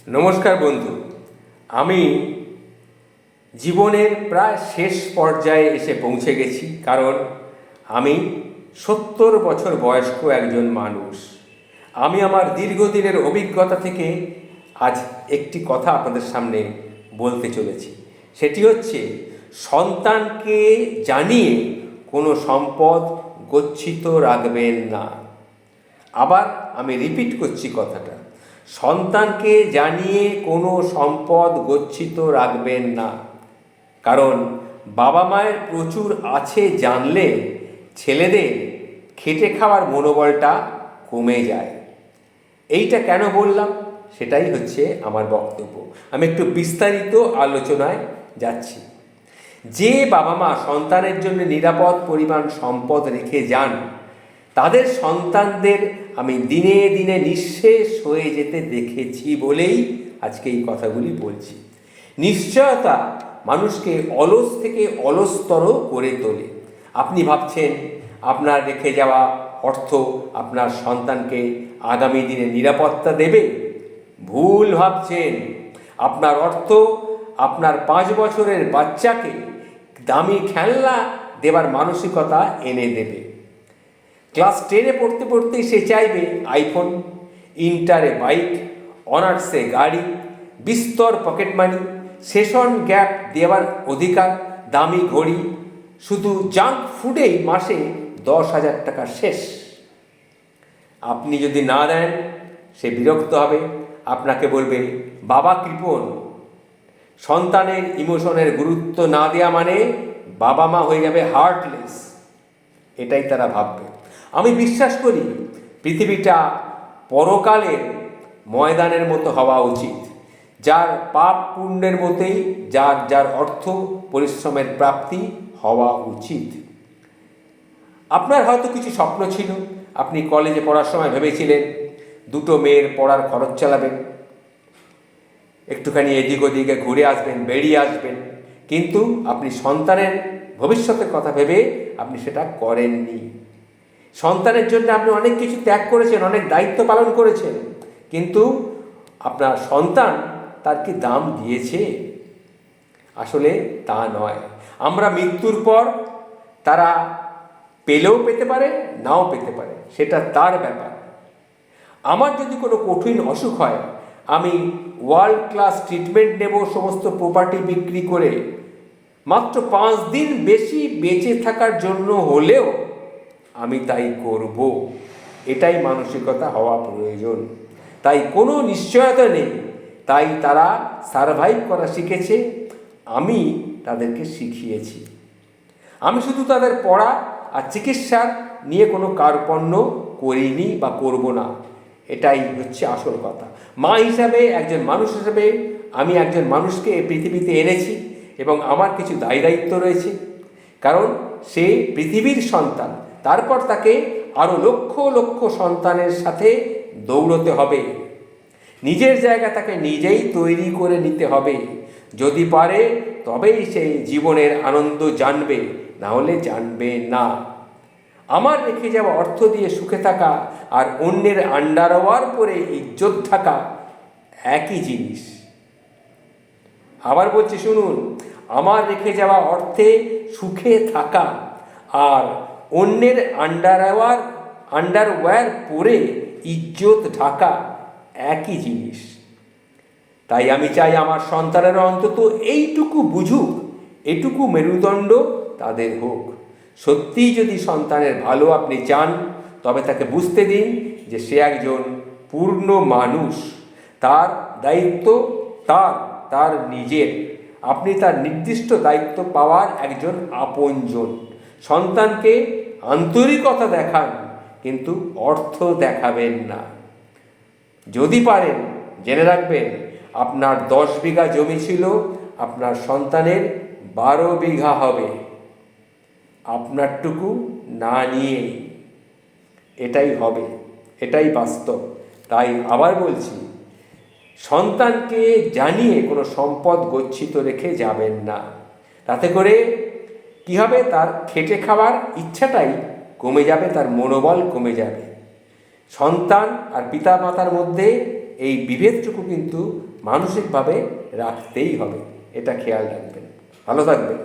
নমস্কার বন্ধু। আমি জীবনের প্রায় শেষ পর্যায়ে এসে পৌঁছে গেছি, কারণ আমি 70 বছর বয়স্ক একজন মানুষ। আমি আমার দীর্ঘদিনের অভিজ্ঞতা থেকে আজ একটি কথা আপনাদের সামনে বলতে চলেছি। সেটি হচ্ছে, সন্তানকে জানিয়ে কোনো সম্পদ গচ্ছিত রাখবেন না। আবার আমি রিপিট করছি কথাটা, সন্তানকে জানিয়ে কোনো সম্পদ গচ্ছিত রাখবেন না। কারণ বাবা মায়ের প্রচুর আছে জানলে ছেলেদের খেটে খাওয়ার মনোবলটা কমে যায়। এইটা কেন বললাম সেটাই হচ্ছে আমার বক্তব্য। আমি একটু বিস্তারিত আলোচনায় যাচ্ছি। যে বাবা মা সন্তানের জন্য নিরাপদ পরিমাণ সম্পদ রেখে যান, তাদের সন্তানদের আমি দিনে দিনে নিঃশেষ হয়ে যেতে দেখেছি বলেই আজকে এই কথাগুলি বলছি। নিশ্চয়তা মানুষকে অলস থেকে অলসতর করে তোলে। আপনি ভাবছেন আপনার রেখে যাওয়া অর্থ আপনার সন্তানকে আগামী দিনে নিরাপত্তা দেবে? ভুল ভাবছেন। আপনার অর্থ আপনার 5 বছরের বাচ্চাকে দামি খেলনা দেবার মানসিকতা এনে দেবে। ক্লাস 10-এ পড়তে পড়তেই সে চাইবে আইফোন, ইন্টারে বাইক, অনার্সে গাড়ি, বিস্তর পকেট মানি, সেশন গ্যাপ দেওয়ার অধিকার, দামি ঘড়ি। শুধু জাঙ্ক ফুডেই মাসে 10,000 টাকা শেষ। আপনি যদি না দেন, সে বিরক্ত হবে, আপনাকে বলবে বাবা কৃপণ। সন্তানের ইমোশনের গুরুত্ব না দেওয়া মানে বাবা মা হয়ে যাবে হার্টলেস, এটাই তারা ভাববে। আমি বিশ্বাস করি পৃথিবীটা পরকালের ময়দানের মতো হওয়া উচিত, যার পাপ পুণ্যের মতোই যার যার অর্থ পরিশ্রমের প্রাপ্তি হওয়া উচিত। আপনার হয়তো কিছু স্বপ্ন ছিল। আপনি কলেজে পড়ার সময় ভেবেছিলেন 2 মেয়ের পড়ার খরচ চালাবেন, একটুখানি এদিক ওদিকে ঘুরে আসবেন, বেরিয়ে আসবেন। কিন্তু আপনি সন্তানের ভবিষ্যতের কথা ভেবে আপনি সেটা করেননি। সন্তানের জন্য আপনি অনেক কিছু ত্যাগ করেছেন, অনেক দায়িত্ব পালন করেছেন, কিন্তু আপনার সন্তান তার কি দাম দিয়েছে? আসলে তা নয়। আমরা মৃত্যুর পর তারা পেলেও পেতে পারে, নাও পেতে পারে, সেটা তার ব্যাপার। আমার যদি কোনো কঠিন অসুখ হয়, আমি ওয়ার্ল্ড ক্লাস ট্রিটমেন্ট নেব, সমস্ত প্রপার্টি বিক্রি করে মাত্র 5 দিন বেশি বেঁচে থাকার জন্য হলেও আমি তাই করব। এটাই মানসিকতা হওয়া প্রয়োজন। তাই কোনো নিশ্চয়তা নেই, তাই তারা সারভাইভ করা শিখেছে, আমি তাদেরকে শিখিয়েছি। আমি শুধু তাদের পড়া আর চিকিৎসা নিয়ে কোনো কার্পণ্য করিনি বা করব না, এটাই হচ্ছে আসল কথা। মা হিসাবে, একজন মানুষ হিসাবে আমি একজন মানুষকে এই পৃথিবীতে এনেছি এবং আমার কিছু দায়িত্ব রয়েছে। কারণ সে পৃথিবীর সন্তান, তারপর তাকে আরও লক্ষ লক্ষ সন্তানের সাথে দৌড়তে হবে। নিজের জায়গা তাকে নিজেই তৈরি করে নিতে হবে। যদি পারে তবেই সেই জীবনের আনন্দ জানবে, না হলে জানবে না। আমার রেখে যাওয়া অর্থ দিয়ে সুখে থাকা আর অন্যের আন্ডারওয়্যার পরে ইজ্জত থাকা একই জিনিস। আবার বলছি, শুনুন, আমার রেখে যাওয়া অর্থে সুখে থাকা আর অন্যের আন্ডারওয়্যার পরে ইজ্জত ঢাকা একই জিনিস। তাই আমি চাই আমার সন্তানেরা অন্তত এইটুকু বুঝুক, এটুকু মেরুদণ্ড তাদের হোক। সত্যিই যদি সন্তানের ভালো আপনি চান, তবে তাকে বুঝতে দিন যে সে একজন পূর্ণ মানুষ। তার দায়িত্ব তার নিজের। আপনি তার নির্দিষ্ট দায়িত্ব পাওয়ার একজন আপনজন। সন্তানকে আন্তরিকতা দেখান, কিন্তু অর্থ দেখাবেন না। যদি পারেন, জেনে রাখবেন, আপনার 10 বিঘা জমি ছিল, আপনার সন্তানের 12 বিঘা হবে, আপনারটুকু না নিয়ে। এটাই হবে, এটাই বাস্তব। তাই আবার বলছি, সন্তানকে জানিয়ে কোনো সম্পদ গচ্ছিত রেখে যাবেন না। তাতে করে কী হবে, তার খেটে খাওয়ার ইচ্ছাটাই কমে যাবে, তার মনোবল কমে যাবে। সন্তান আর পিতা মাতার মধ্যে এই বিভেদটুকু কিন্তু মানসিকভাবে রাখতেই হবে, এটা খেয়াল রাখবেন। ভালো থাকবেন।